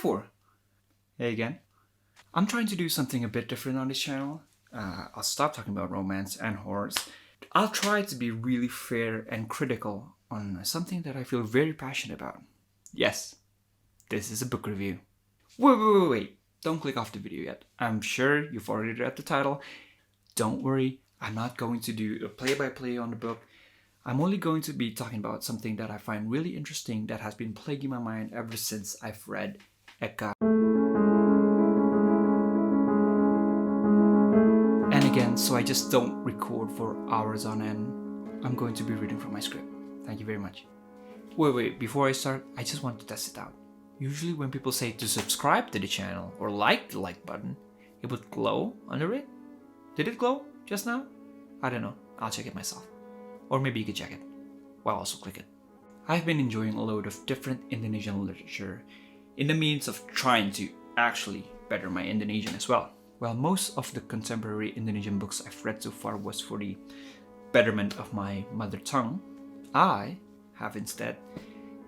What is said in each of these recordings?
for? Hey again. I'm trying to do something a bit different on this channel. I'll stop talking about romance and horrors. I'll try to be really fair and critical on something that I feel very passionate about. Yes, this is a book review. Wait. Don't click off the video yet. I'm sure you've already read the title. Don't worry, I'm not going to do a play-by-play on the book. I'm only going to be talking about something that I find really interesting that has been plaguing my mind ever since I've read Eka. And again, so I just don't record for hours on end, I'm going to be reading from my script. Thank you very much. Wait, before I start, I just want to test it out. Usually when people say to subscribe to the channel or like the like button, it would glow under it. Did it glow just now? I don't know, I'll check it myself. Or maybe you could check it, while also click it. I've been enjoying a load of different Indonesian literature in the means of trying to actually better my Indonesian as well. While most of the contemporary Indonesian books I've read so far was for the betterment of my mother tongue, I have instead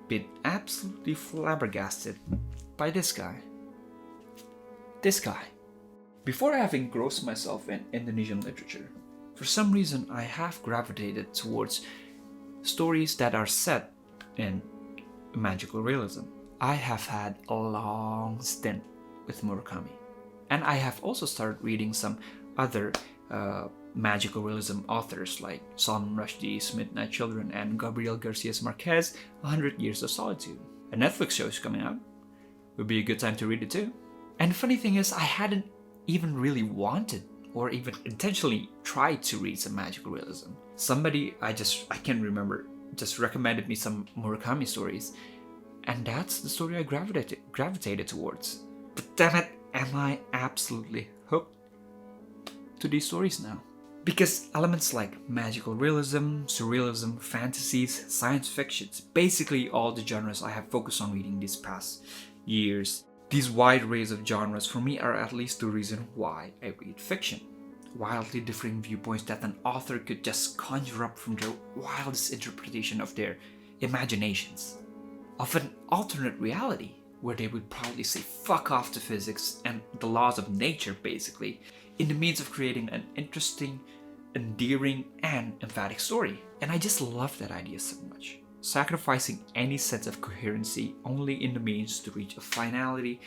been absolutely flabbergasted by this guy. Before I have engrossed myself in Indonesian literature, for some reason I have gravitated towards stories that are set in magical realism. I have had a long stint with Murakami, and I have also started reading some other magical realism authors like Salman Rushdie's Midnight Children and Gabriel Garcia Marquez's 100 Years of Solitude. A Netflix show is coming out. Would be a good time to read it too. And the funny thing is, I hadn't even really wanted or even intentionally tried to read some magical realism. Somebody I can't remember just recommended me some Murakami stories, and that's the story I gravitated towards. But damn it, am I absolutely hooked to these stories now. Because elements like magical realism, surrealism, fantasies, science fiction, basically all the genres I have focused on reading these past years. These wide arrays of genres for me are at least the reason why I read fiction. Wildly differing viewpoints that an author could just conjure up from their wildest interpretation of their imaginations. Of an alternate reality, where they would probably say fuck off to physics and the laws of nature basically, in the means of creating an interesting, endearing, and emphatic story. And I just love that idea so much. Sacrificing any sense of coherency only in the means to reach a finality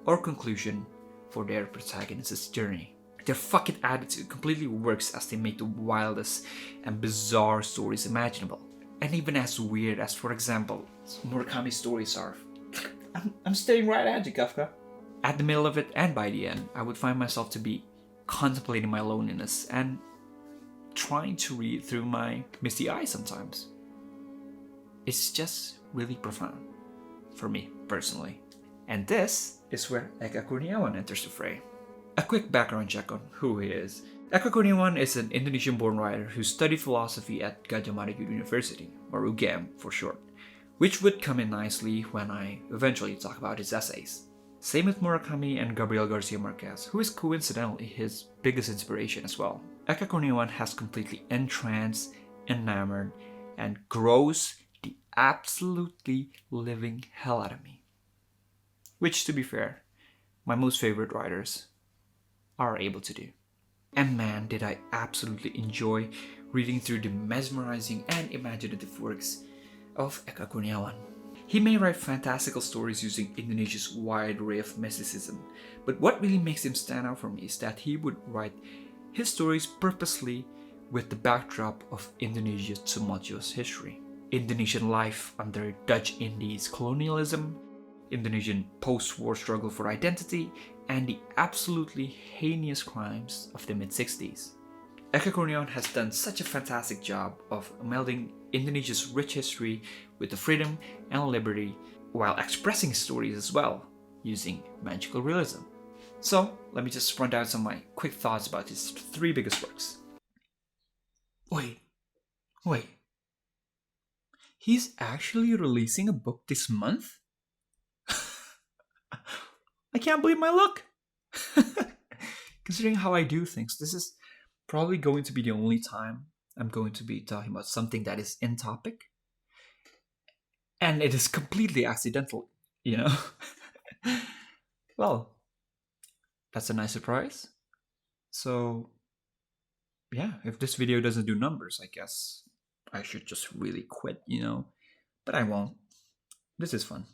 or conclusion for their protagonist's journey. Their fucking attitude completely works as they make the wildest and bizarre stories imaginable. And even as weird as, for example, Murakami's stories are. I'm staring right at you, Kafka. At the middle of it and by the end, I would find myself to be contemplating my loneliness and trying to read through my misty eyes sometimes. It's just really profound for me personally. And this is where Eka Kurniawan enters the fray. A quick background check on who he is. Eka Kurniawan is an Indonesian-born writer who studied philosophy at Gadjah Mada University, or UGM for short, which would come in nicely when I eventually talk about his essays. Same with Murakami and Gabriel Garcia Marquez, who is coincidentally his biggest inspiration as well. Eka Kurniawan has completely entranced, enamored, and grows the absolutely living hell out of me. Which, to be fair, my most favorite writers are able to do. And man, did I absolutely enjoy reading through the mesmerizing and imaginative works of Eka Kurniawan. He may write fantastical stories using Indonesia's wide array of mysticism, but what really makes him stand out for me is that he would write his stories purposely with the backdrop of Indonesia's tumultuous history. Indonesian life under Dutch Indies colonialism, Indonesian post-war struggle for identity, and the absolutely heinous crimes of the mid-60s. Eka Kurniawan has done such a fantastic job of melding Indonesia's rich history with the freedom and liberty while expressing stories as well, using magical realism. So, let me just run down some of my quick thoughts about his three biggest works. Wait. He's actually releasing a book this month? I can't believe my luck! Considering how I do things, this is probably going to be the only time I'm going to be talking about something that is in topic. And it is completely accidental, you know? Well, that's a nice surprise. So, yeah, if this video doesn't do numbers, I guess I should just really quit. But I won't. This is fun.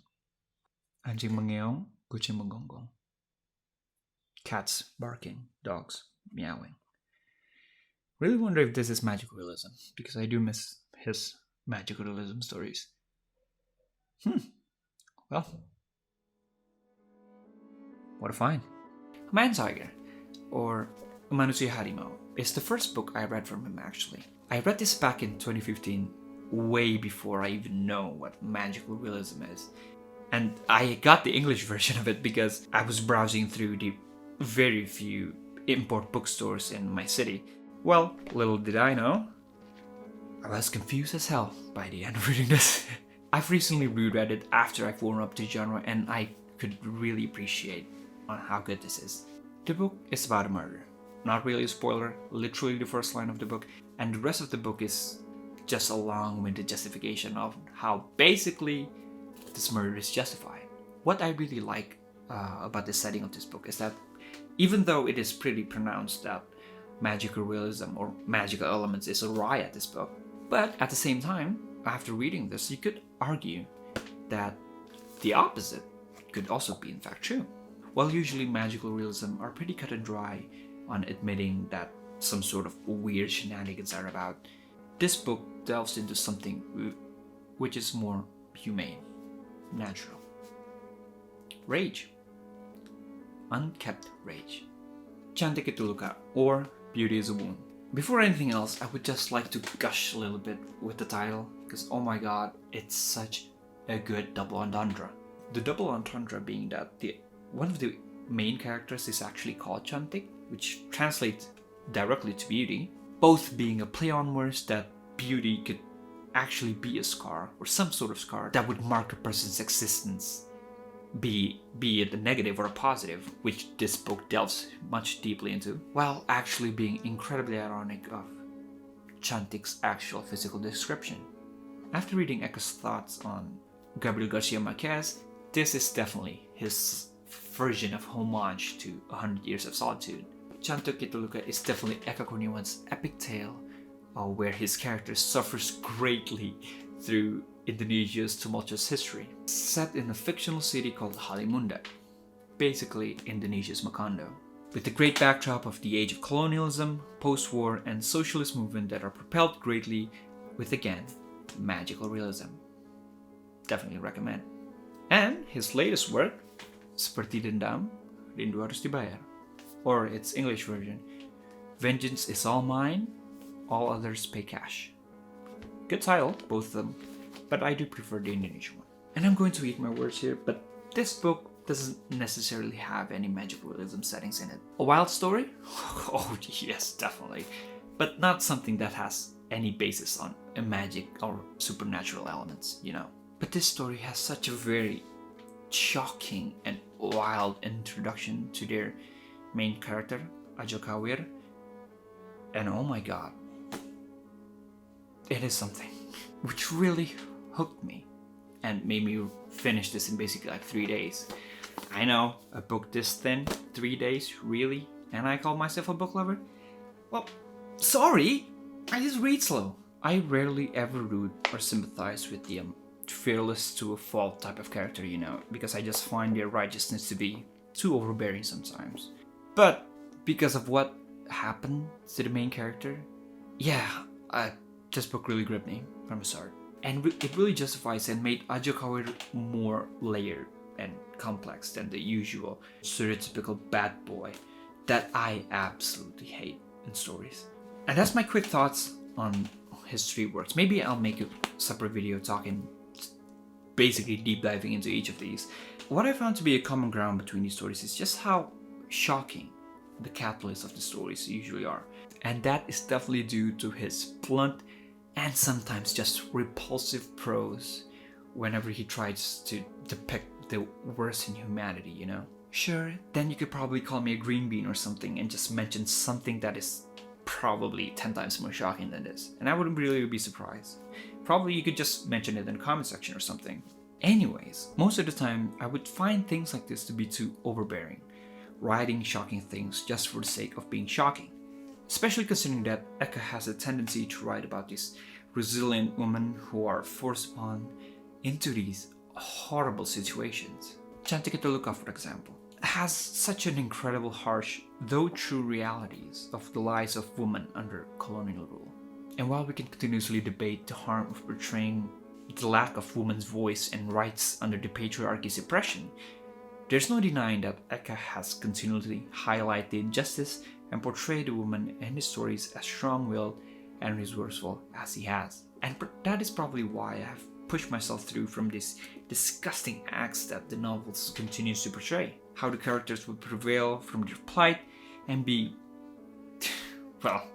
Anjing mengeong, kucing menggonggong. Cats barking, dogs meowing. Really wonder if this is magical realism, because I do miss his magical realism stories. Well, what a find. Man Tiger, or Manusia Harimau, is the first book I read from him actually. I read this back in 2015, way before I even know what magical realism is. And I got the English version of it because I was browsing through the very few import bookstores in my city. Well, little did I know, I was confused as hell by the end of reading this. I've recently reread it after I've warmed up to genre, and I could really appreciate on how good this is. The book is about a murder. Not really a spoiler, literally the first line of the book, and the rest of the book is just a long-winded justification of how basically this murder is justified. What I really like about the setting of this book is that even though it is pretty pronounced that magical realism or magical elements is awry at this book, but at the same time, after reading this, you could argue that the opposite could also be in fact true. While usually magical realism are pretty cut and dry on admitting that some sort of weird shenanigans are about, this book delves into something which is more humane, natural. Rage. Unkept rage. Cantik itu luka, or Beauty is a Wound. Before anything else, I would just like to gush a little bit with the title, because oh my god, it's such a good double entendre. The double entendre being that one of the main characters is actually called Cantik, which translates directly to beauty, both being a play on words that beauty could actually be a scar, or some sort of scar that would mark a person's existence, be it a negative or a positive, which this book delves much deeply into, while actually being incredibly ironic of Cantik's actual physical description. After reading Eka's thoughts on Gabriel Garcia Marquez, this is definitely his version of homage to 100 Years of Solitude. Cantik itu luka is definitely Eka Kurniawan's epic tale where his character suffers greatly through Indonesia's tumultuous history, set in a fictional city called Halimunda, basically Indonesia's Macondo, with the great backdrop of the age of colonialism, post-war, and socialist movement that are propelled greatly with, again, magical realism. Definitely recommend. And his latest work, Seperti Dendam, Rindu Harus Dibayar, or its English version, Vengeance is All Mine, All Others Pay Cash. Good title, both of them, but I do prefer the Indonesian one. And I'm going to eat my words here, but this book doesn't necessarily have any magical realism settings in it. A wild story? Oh yes, definitely. But not something that has any basis on a magic or supernatural elements. But this story has such a very shocking and wild introduction to their main character, Ajo Kawir. And oh my god, it is something which really hooked me and made me finish this in basically like 3 days. I know, a book this thin, 3 days, really? And I call myself a book lover? Well, sorry, I just read slow. I rarely ever root or sympathize with the fearless to a fault type of character, because I just find their righteousness to be too overbearing sometimes. But because of what happened to the main character, this book really gripped me from the start. And it really justifies and made Ajo Kawir more layered and complex than the usual stereotypical bad boy that I absolutely hate in stories. And that's my quick thoughts on his 3 works. Maybe I'll make a separate video talking, basically deep diving into each of these. What I found to be a common ground between these stories is just how shocking the catalysts of the stories usually are. And that is definitely due to his blunt and sometimes just repulsive prose whenever he tries to depict the worst in humanity, Sure, then you could probably call me a green bean or something and just mention something that is probably 10 times more shocking than this, and I wouldn't really be surprised. Probably you could just mention it in the comment section or something. Anyways, most of the time I would find things like this to be too overbearing, writing shocking things just for the sake of being shocking. Especially considering that Eka has a tendency to write about these resilient women who are forced upon into these horrible situations. Cantik Luka, for example, has such an incredible harsh, though true realities of the lives of women under colonial rule. And while we can continuously debate the harm of portraying the lack of women's voice and rights under the patriarchy's oppression, there's no denying that Eka has continually highlighted the injustice and portrayed the woman in his stories as strong-willed and resourceful as he has. And that is probably why I have pushed myself through from these disgusting acts that the novels continues to portray. How the characters would prevail from their plight and be, well,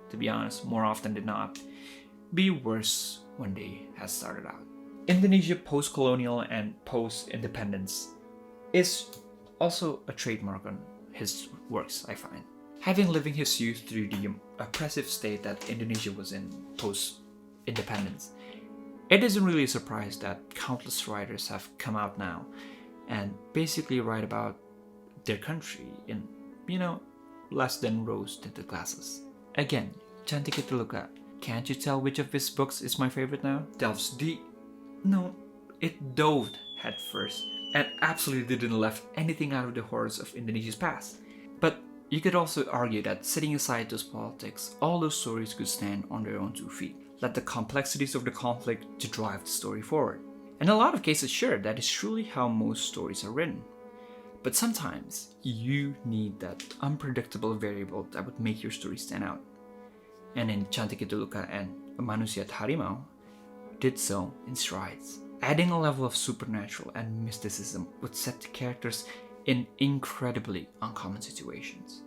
to be honest, more often than not, be worse when they had started out. Indonesia post-colonial and post-independence is also a trademark on his works, I find. Having living his youth through the oppressive state that Indonesia was in post-independence, it isn't really a surprise that countless writers have come out now and basically write about their country in, less than rose-tinted glasses. Again, Cantik Luka, can't you tell which of his books is my favorite now? Delves deep. No, it dove head first and absolutely didn't left anything out of the horrors of Indonesia's past. But you could also argue that setting aside those politics, all those stories could stand on their own 2 feet. Let the complexities of the conflict to drive the story forward. In a lot of cases, sure, that is truly how most stories are written. But sometimes, you need that unpredictable variable that would make your story stand out. And in Cantik Luka and Manusia Harimau, did so in strides. Adding a level of supernatural and mysticism would set the characters in incredibly uncommon situations,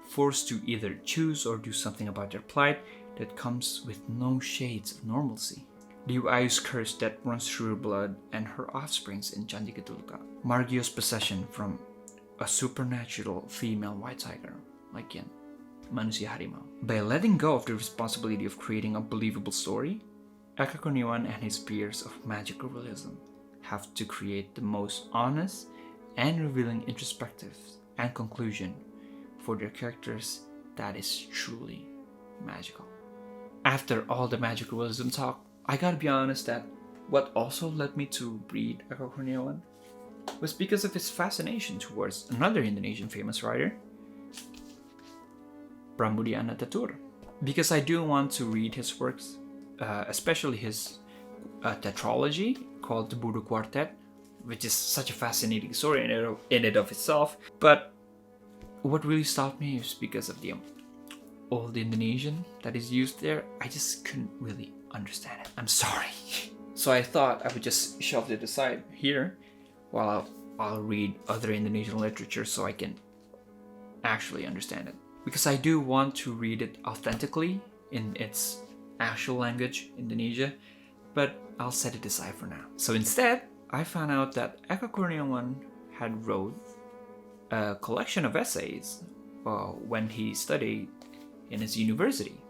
forced to either choose or do something about their plight that comes with no shades of normalcy. The Ayu's curse that runs through her blood and her offsprings in Cantik Luka. Margio's possession from a supernatural female white tiger, like in Manusia Harimau. By letting go of the responsibility of creating a believable story, Eka Kurniawan and his peers of Magical Realism have to create the most honest and revealing introspective and conclusion for their characters that is truly magical. After all the Magical Realism talk, I gotta be honest that what also led me to read Eka Kurniawan was because of his fascination towards another Indonesian famous writer, Pramoedya Ananta Toer. Because I do want to read his works, especially his tetralogy called the Budo Quartet, which is such a fascinating story in and of itself. But what really stopped me is because of the old Indonesian that is used there. I just couldn't really understand it. I'm sorry. So I thought I would just shove it aside here while I'll read other Indonesian literature so I can actually understand it. Because I do want to read it authentically in its actual language, Indonesia, but I'll set it aside for now. So instead, I found out that Eka Kurniawan had wrote a collection of essays when he studied in his university,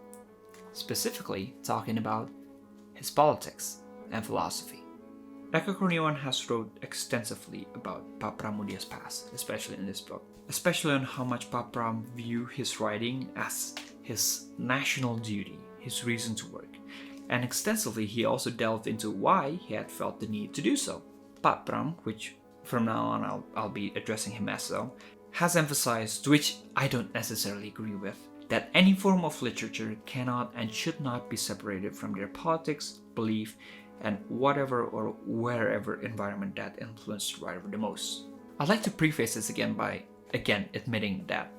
specifically talking about his politics and philosophy. Eka Kurniawan has wrote extensively about Pak Pramoedya's past, especially in this book, especially on how much Pak Pram viewed his writing as his national duty, his reason to work, and extensively he also delved into why he had felt the need to do so. Pak Pram, which from now on I'll be addressing him as so, has emphasized, which I don't necessarily agree with, that any form of literature cannot and should not be separated from their politics, belief, and whatever or wherever environment that influenced the writer the most. I'd like to preface this again by admitting that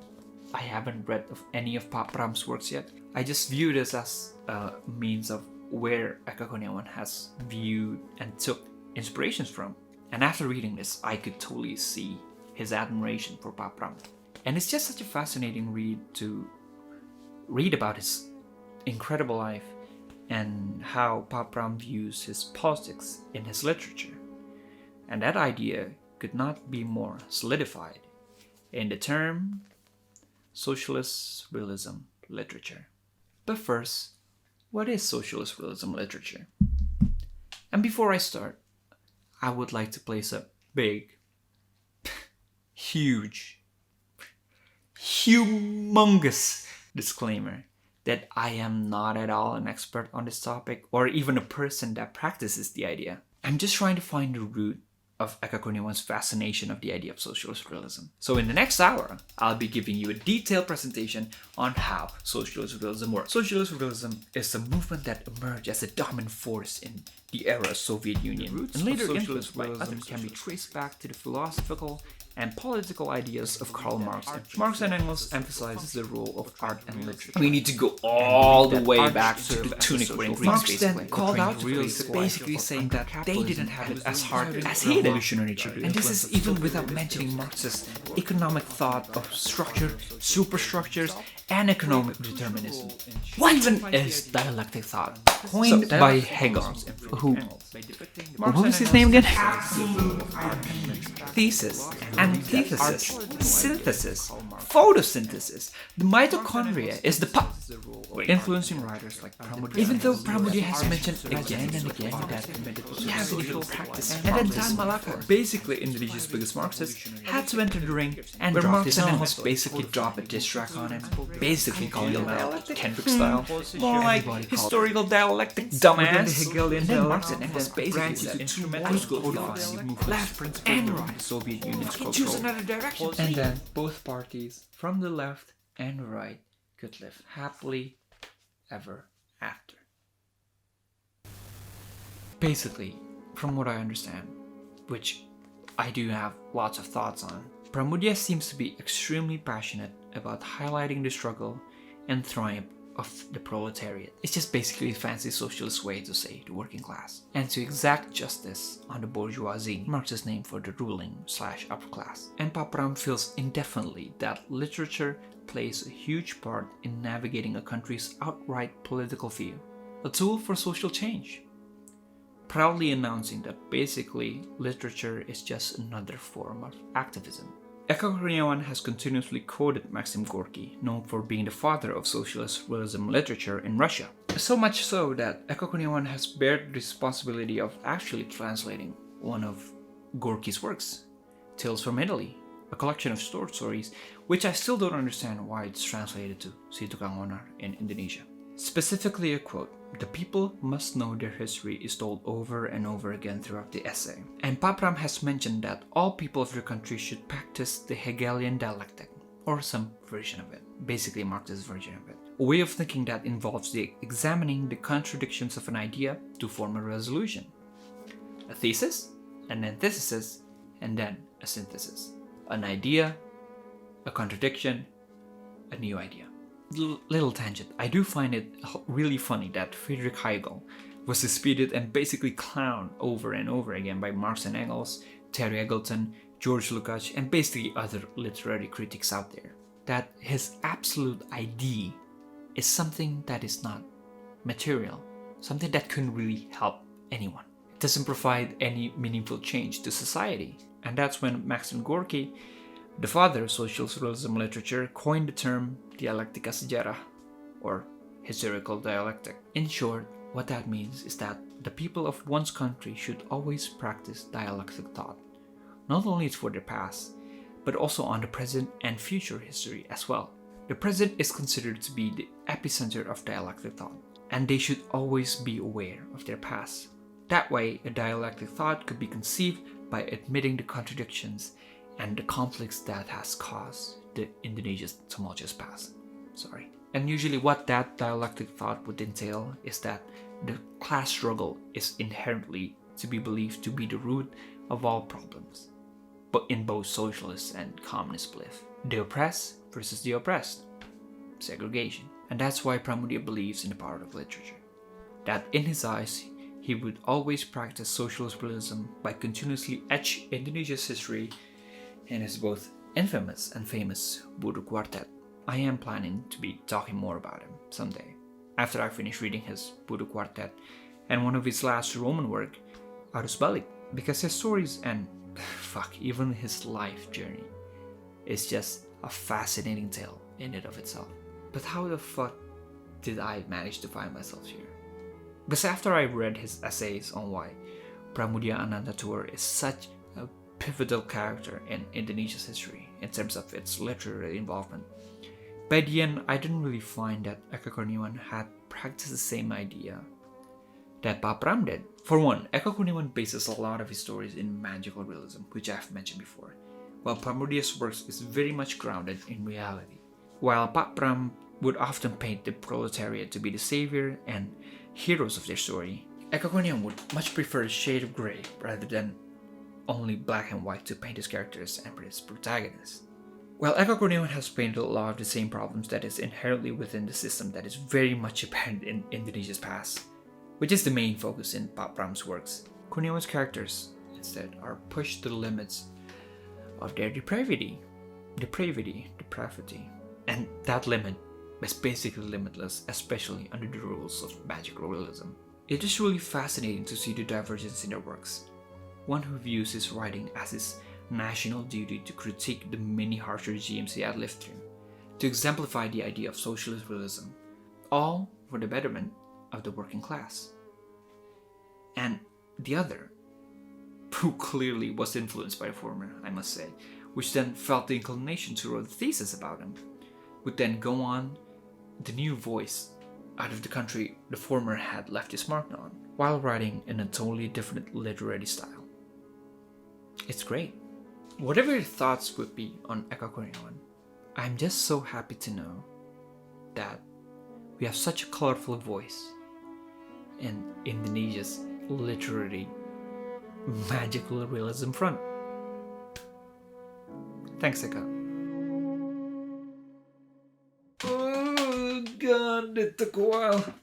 I haven't read of any of Pak Pram's works yet. I just view this as a means of where Eka Kurniawan has viewed and took inspirations from. And after reading this, I could totally see his admiration for Pak Pram. And it's just such a fascinating read to read about his incredible life and how Pak Pram views his politics in his literature. And that idea could not be more solidified in the term socialist realism literature. But first, what is socialist realism literature? And before I start, I would like to place a big, huge, humongous disclaimer that I am not at all an expert on this topic or even a person that practices the idea. I'm just trying to find the root of Eka Kurniawan's fascination of the idea of socialist realism. So in the next hour, I'll be giving you a detailed presentation on how socialist realism works. Socialist realism is a movement that emerged as a dominant force in the era of Soviet Union. And later socialist realism can be traced back to the philosophical and political ideas of Karl Marx. Marx and Engels emphasizes the role of art and literature. We need to go all the way back to the tunic wearing Greeks. Marx then called out to realists, basically saying that they didn't have it as hard as he did. And this is even without mentioning Marx's economic thought of structure, superstructures, and economic determinism. What even is dialectic thought? Coined by Hegel, who... What was his name again? Thesis, antithesis, synthesis, photosynthesis. The mitochondria is the influencing writers like Pramoedya. Even though Pramoedya has mentioned again and again that he has initial practice. And then Tan Malaka, basically Indonesia's biggest Marxist, had to enter the ring and drop his own. Basically drop a diss track on him. Basically calling him out Kendrick style. More like historical dialectic dumbass. And then Marx and Engels basically said instrumental codifying left and right Soviet Union's cultural another direction. And then both parties from the left and right could live happily ever after. Basically, from what I understand, which I do have lots of thoughts on, Pramoedya seems to be extremely passionate about highlighting the struggle and triumph of the proletariat. It's just basically a fancy socialist way to say the working class. And to exact justice on the bourgeoisie, Marx's name for the ruling/upper class. And Papram feels indefinitely that literature plays a huge part in navigating a country's outright political view, a tool for social change, proudly announcing that basically literature is just another form of activism. Eka Kurniawan has continuously quoted Maxim Gorky, known for being the father of socialist realism literature in Russia. So much so that Eka Kurniawan has bared the responsibility of actually translating one of Gorky's works, Tales from Italy, a collection of short stories which I still don't understand why it's translated to Si Tukang Onar in Indonesia. Specifically a quote, "The people must know their history is told over and over again throughout the essay." And Papram has mentioned that all people of their country should practice the Hegelian dialectic, or some version of it, basically Marx's version of it. A way of thinking that involves examining the contradictions of an idea to form a resolution. A thesis, an antithesis, and then a synthesis. An idea, a contradiction, a new idea. Little tangent, I do find it really funny that Friedrich Hegel was disputed and basically clowned over and over again by Marx and Engels, Terry Eggleton, George Lukács, and basically other literary critics out there. That his absolute idea is something that is not material, something that couldn't really help anyone. It doesn't provide any meaningful change to society. And that's when Maxim Gorky, the father of socialist realism literature, coined the term dialektika sejarah, or historical dialectic. In short, what that means is that the people of one's country should always practice dialectic thought, not only for their past, but also on the present and future history as well. The present is considered to be the epicenter of dialectic thought, and they should always be aware of their past. That way, a dialectic thought could be conceived by admitting the contradictions and the conflicts that has caused the Indonesia's tumultuous past. And usually what that dialectic thought would entail is that the class struggle is inherently to be believed to be the root of all problems, but in both socialist and communist belief. The oppressed versus the oppressed. Segregation. And that's why Pramoedya believes in the power of literature. That in his eyes, he would always practice socialist realism by continuously etch Indonesia's history in his both infamous and famous Buruh Quartet. I am planning to be talking more about him someday, after I finish reading his Buruh Quartet and one of his last Roman work, Arus Balik, because his stories and even his life journey is just a fascinating tale in and of itself. But how the fuck did I manage to find myself here? Because after I read his essays on why Pramoedya Ananta Toer is such a pivotal character in Indonesia's history in terms of its literary involvement. By the end, I didn't really find that Eka Kurniawan had practiced the same idea that Pak Pram did. For one, Eka Kurniawan bases a lot of his stories in magical realism, which I've mentioned before, while Pramoedya's works is very much grounded in reality. While Pak Pram would often paint the proletariat to be the savior and heroes of their story, Eka Kurniawan would much prefer a shade of grey rather than only black and white to paint his characters and his protagonists. While Eka Kurniawan has painted a lot of the same problems that is inherently within the system that is very much apparent in Indonesia's past, which is the main focus in Pak Pram's works, Kurniawan's characters instead are pushed to the limits of their depravity, and that limit is basically limitless, especially under the rules of magical realism. It is really fascinating to see the divergence in their works. One who views his writing as his national duty to critique the many harsh regimes he had lived through, to exemplify the idea of socialist realism, all for the betterment of the working class. And the other, who clearly was influenced by the former, I must say, which then felt the inclination to write a thesis about him, would then go on the new voice out of the country the former had left his mark on, while writing in a totally different literary style. It's great. Whatever your thoughts would be on Eka Kurniawan, I'm just so happy to know that we have such a colorful voice in Indonesia's literary magical realism front. Thanks, Eka. Oh god, it took a while.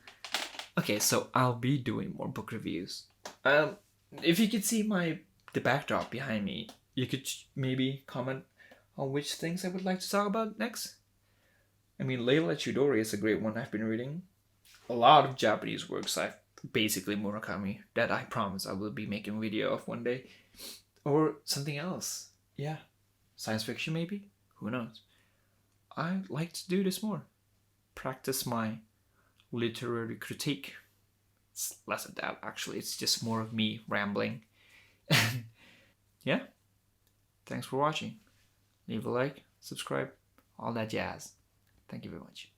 Okay, so I'll be doing more book reviews. If you could see the backdrop behind me, you could maybe comment on which things I would like to talk about next. I mean, Leila Chidori is a great one I've been reading. A lot of Japanese works, basically Murakami, that I promise I will be making a video of one day. Or something else. Yeah. Science fiction maybe? Who knows? I'd like to do this more. Practice my literary critique. It's less of that, actually. It's just more of me rambling. Yeah. Thanks for watching. Leave a like, subscribe, all that jazz. Thank you very much.